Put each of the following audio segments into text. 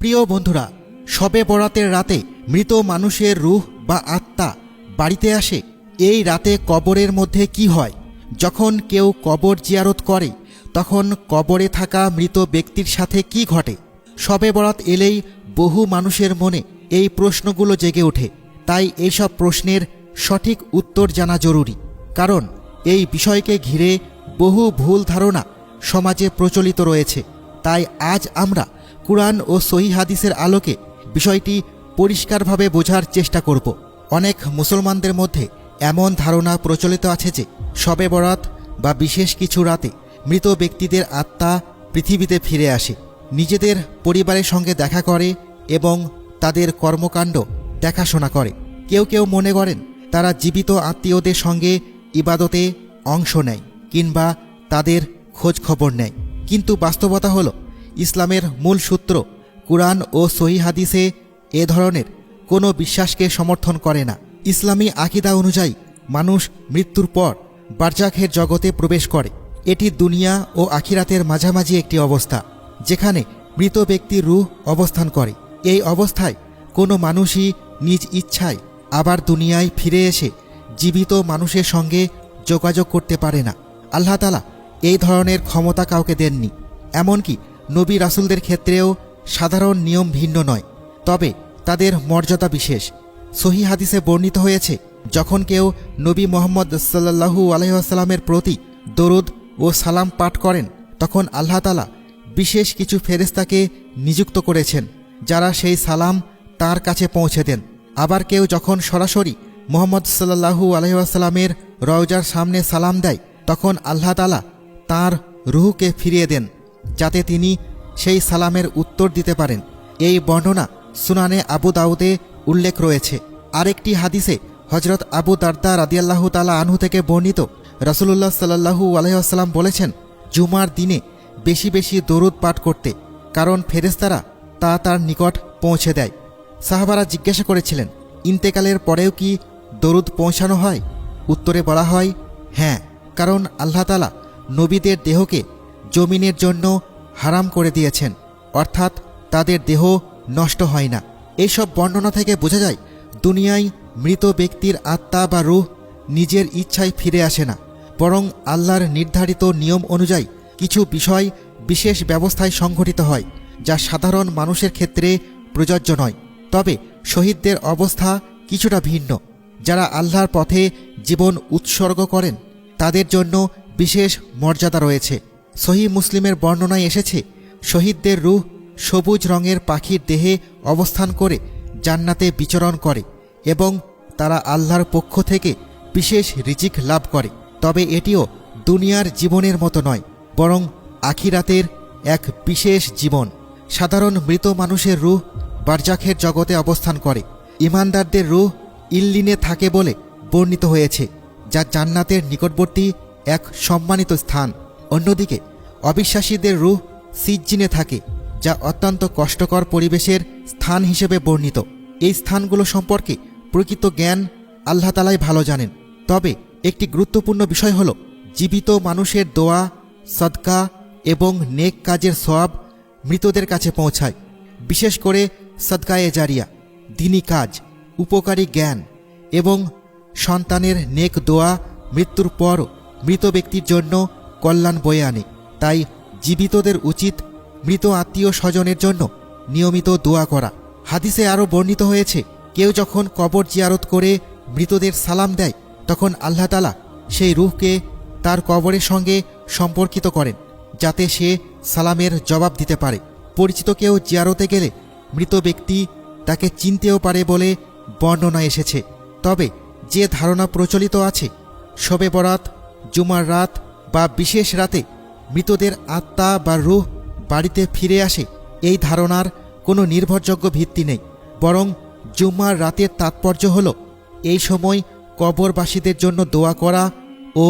প্রিয় বন্ধুরা, শবে বরাতের রাতে মৃত মানুষের রূহ বা আত্মা বাড়িতে আসে। এই রাতে কবরের মধ্যে কি হয়? যখন কেউ কবর জিয়ারত করে তখন কবরে থাকা মৃত ব্যক্তির সাথে কি ঘটে? শবে বরাত এলেই বহু মানুষের মনে এই প্রশ্নগুলো জেগে ওঠে। তাই এইসব প্রশ্নের সঠিক উত্তর জানা জরুরি, কারণ এই বিষয়কে ঘিরে বহু ভুল ধারণা সমাজে প্রচলিত রয়েছে। তাই আজ আমরা কুরআন ও সহিহ হাদিসের আলোকে বিষয়টি পরিষ্কারভাবে বোঝার চেষ্টা করব। অনেক মুসলমানদের মধ্যে এমন ধারণা প্রচলিত আছে যে শবে বরাত বা বিশেষ কিছু রাতে মৃত ব্যক্তিদের আত্মা পৃথিবীতে ফিরে আসে, নিজেদের পরিবারের সঙ্গে দেখা করে এবং তাদের কর্মকাণ্ড দেখাশোনা করে। কেউ কেউ মনে করেন তারা জীবিত আত্মীয়দের সঙ্গে ইবাদতে অংশ নেয় কিংবা তাদের খোঁজ খবর নেয়। কিন্তু বাস্তবতা হলো, ইসলামের মূল সূত্র কুরআন ও সহিহ হাদিসে এ ধরনের কোনো বিশ্বাসকে সমর্থন করে না। ইসলামী আকীদা অনুযায়ী মানুষ মৃত্যুর পর বারজাখের জগতে প্রবেশ করে। এটি দুনিয়া ও আখিরাতের মাঝামাঝি একটি অবস্থা, যেখানে মৃত ব্যক্তির রূহ অবস্থান করে। এই অবস্থায় কোনো মানুষই নিজ ইচ্ছায় আবার দুনিয়ায় ফিরে এসে জীবিত মানুষের সঙ্গে যোগাযোগ করতে পারে না। আল্লাহ তাআলা এই ধরনের ক্ষমতা কাউকে দেননি। এমনকি নবী রাসূলদের ক্ষেত্রেও সাধারণ নিয়ম ভিন্ন নয়, তবে তাদের মর্যাদা বিশেষ। সহিহ হাদিসে বর্ণিত হয়েছে, যখন কেউ নবী মুহাম্মদ সাল্লাল্লাহু আলাইহি ওয়াসাল্লামের প্রতি দরুদ ও সালাম পাঠ করেন, তখন আল্লাহ তাআলা বিশেষ কিছু ফেরেশতাকে নিযুক্ত করেছেন, যারা সেই সালাম তার কাছে পৌঁছে দেন। আবার কেউ যখন সরাসরি মুহাম্মদ সাল্লাল্লাহু আলাইহি ওয়াসাল্লামের রওজার সামনে সালাম দেয়, তখন আল্লাহ তাআলা তাঁর রূহকে ফিরিয়ে দেন, যাতে তিনি সেই সালামের উত্তর দিতে পারেন। এই বর্ণনা সুনানে আবু দাউদে উল্লেখ রয়েছে। আরেকটি হাদিসে হযরত আবু দারদা রাদিয়াল্লাহু তাআলা আনহু থেকে বর্ণিত, রাসূলুল্লাহ সাল্লাল্লাহু আলাইহি ওয়াসাল্লাম বলেছেন, জুমার দিনে বেশি বেশি দরুদ পাঠ করতে, কারণ ফেরেশতারা তা তার নিকট পৌঁছে দেয়। সাহাবারা জিজ্ঞাসা করেছিলেন, ইন্তেকালের পরেও কি দরুদ পৌঁছানো হয়? উত্তরে বলা হয়, হ্যাঁ, কারণ আল্লাহ তাআলা নবীদের দেহকে জমিনের জন্য হারাম করে দিয়েছেন, অর্থাৎ তাদের দেহ নষ্ট হয় না। এইসব বর্ণনা থেকে বোঝা যায়, দুনিয়ায় মৃত ব্যক্তির আত্মা বা রূহ নিজের ইচ্ছায় ফিরে আসে না, বরং আল্লাহর নির্ধারিত নিয়ম অনুযায়ী কিছু বিষয় বিশেষ ব্যবস্থায় সংঘটিত হয়, যা সাধারণ মানুষের ক্ষেত্রে প্রযোজ্য নয়। তবে শহীদদের অবস্থা কিছুটা ভিন্ন। যারা আল্লাহর পথে জীবন উৎসর্গ করেন, তাদের জন্য বিশেষ মর্যাদা রয়েছে। সহিহ মুসলিমের বর্ণনায় এসেছে, শহীদদের রূহ সবুজ রঙের পাখির দেহে অবস্থান করে জান্নাতে বিচরণ করে এবং তারা আল্লাহর পক্ষ থেকে বিশেষ রিজিক লাভ করে। তবে এটিও দুনিয়ার জীবনের মতো নয়, বরং আখিরাতের এক বিশেষ জীবন। সাধারণ মৃত মানুষের রূহ বারজাখের জগতে অবস্থান করে। ঈমানদারদের রূহ ইল্লিনে থাকে বলে বর্ণিত হয়েছে, যা জান্নাতের নিকটবর্তী এক সম্মানিত স্থান। অন্যদিকে অবিশ্বাসীদের রূহ সিজ্জিনে থাকে, যা অত্যন্ত কষ্টকর পরিবেশের স্থান হিসেবে বর্ণিত। এই স্থানগুলো সম্পর্কে প্রকৃত জ্ঞান আল্লাহ তাআলাই ভালো জানেন। তবে একটি গুরুত্বপূর্ণ বিষয় হল, জীবিত মানুষের দোয়া, সদকা এবং নেক কাজের সওয়াব মৃতদের কাছে পৌঁছায়। বিশেষ করে সদকায়ে জারিয়া, দ্বীনি কাজ, উপকারী জ্ঞান এবং সন্তানের নেক দোয়া মৃত্যুর পরও মৃত ব্যক্তির জন্য কল্যাণ বয়ে আনে। তাই জীবিতদের উচিত মৃত আত্মীয় স্বজনের জন্য নিয়মিত দোয়া করা। হাদিসে আরও বর্ণিত হয়েছে, কেউ যখন কবর জিয়ারত করে মৃতদের সালাম দেয়, তখন আল্লাহ তাআলা সেই রূহকে তার কবরের সঙ্গে সম্পর্কিত করেন, যাতে সে সালামের জবাব দিতে পারে। পরিচিত কেউ জিয়ারতে গেলে মৃত ব্যক্তি তাকে চিনতেও পারে বলে বর্ণনা এসেছে। তবে যে ধারণা প্রচলিত আছে, শবে বরাত, জুমার রাত বা বিশেষ রাতে মৃতদের আত্মা বা রূহ বাড়িতে ফিরে আসে, এই ধারণার কোনো নির্ভরযোগ্য ভিত্তি নেই। বরং জুমার রাতের তাৎপর্য হল, এই সময় কবরবাসীদের জন্য দোয়া করা ও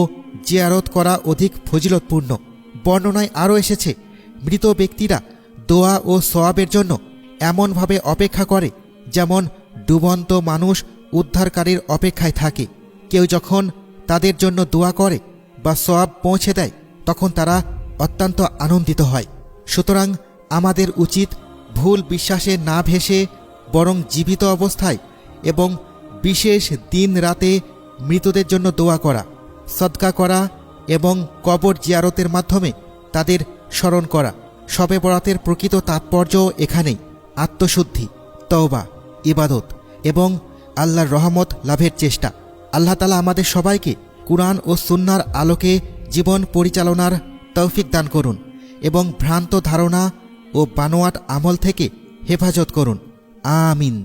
জিয়ারত করা অধিক ফজিলতপূর্ণ। বর্ণনায় আরও এসেছে, মৃত ব্যক্তিরা দোয়া ও সওয়াবের জন্য এমনভাবে অপেক্ষা করে যেমন ডুবন্ত মানুষ উদ্ধারকারীর অপেক্ষায় থাকে। কেউ যখন তাদের জন্য দোয়া করে বা সওয়াব পৌঁছে দেয়, তখন তারা অত্যন্ত আনন্দিত হয়। সুতরাং আমাদের উচিত ভুল বিশ্বাসে না ভেসে বরং জীবিত অবস্থায় এবং বিশেষ দিন রাতে মৃতদের জন্য দোয়া করা, সদকা করা এবং কবর জিয়ারতের মাধ্যমে তাদের স্মরণ করা। শবে বরাতের প্রকৃত তাৎপর্য এখানেই আত্মশুদ্ধি, তওবা, ইবাদত এবং আল্লাহর রহমত লাভের চেষ্টা। আল্লাহ তাআলা আমাদের সবাইকে কুরআন ও সুন্নাহর আলোকে জীবন পরিচালনার তৌফিক দান করুন এবং ভ্রান্ত ধারণা ও বানোয়াট আমল থেকে হেফাজত করুন। আমিন।